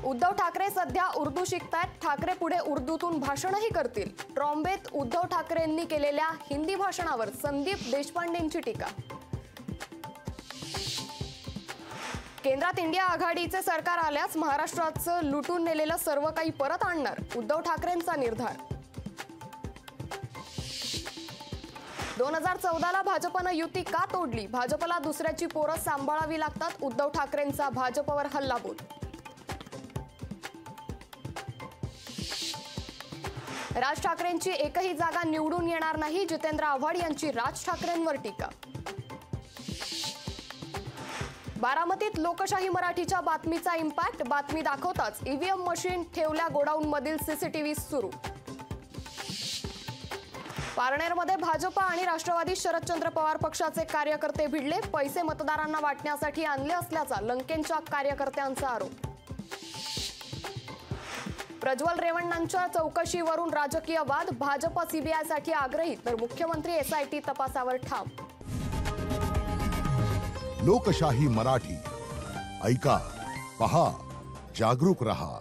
उद्धव ठाकरे सध्या उर्दू शिकतायत। ठाकरे पुढे उर्दूतून भाषणही करतील। ट्रॉम्बेत उद्धव ठाकरेंनी केलेल्या हिंदी भाषणावर संदीप देशपांडेंची टीका। केंद्रात इंडिया आघाडीचे सरकार आल्यास महाराष्ट्राचं लुटून नेलेलं सर्व काही परत आणणार, उद्धव ठाकरेंचा निर्धार। 2014ला भाजपनं युती का तोडली? भाजपला दुसऱ्याची पोरं सांभाळावी लागतात, उद्धव ठाकरेंचा भाजपवर हल्लाबोल। राज ठाकरेंची एकही जागा निवडून येणार नाही, जितेंद्र आव्हाड यांची राज ठाकरेंवर टीका। बारामतीत लोकशाही मराठीच्या बातमीचा इम्पॅक्ट, बातमी दाखवताच ईव्हीएम मशीन ठेवल्या गोडाऊनमधील सीसीटीव्ही सुरू। पारनेरमध्ये भाजप आणि राष्ट्रवादी शरदचंद्र पवार पक्षाचे कार्यकर्ते भिडले, पैसे मतदारांना वाटण्यासाठी आणले असल्याचा लंकेंच्या कार्यकर्त्यांचा आरोप। प्रज्वल रेवण्णांच्या चौकशीवरून राजकीय वाद, भाजप सीबीआयसाठी आग्रही तर मुख्यमंत्री एसआयटी तपासावर ठाम। लोकशाही मराठी ऐका, पहा, जागरूक रहा।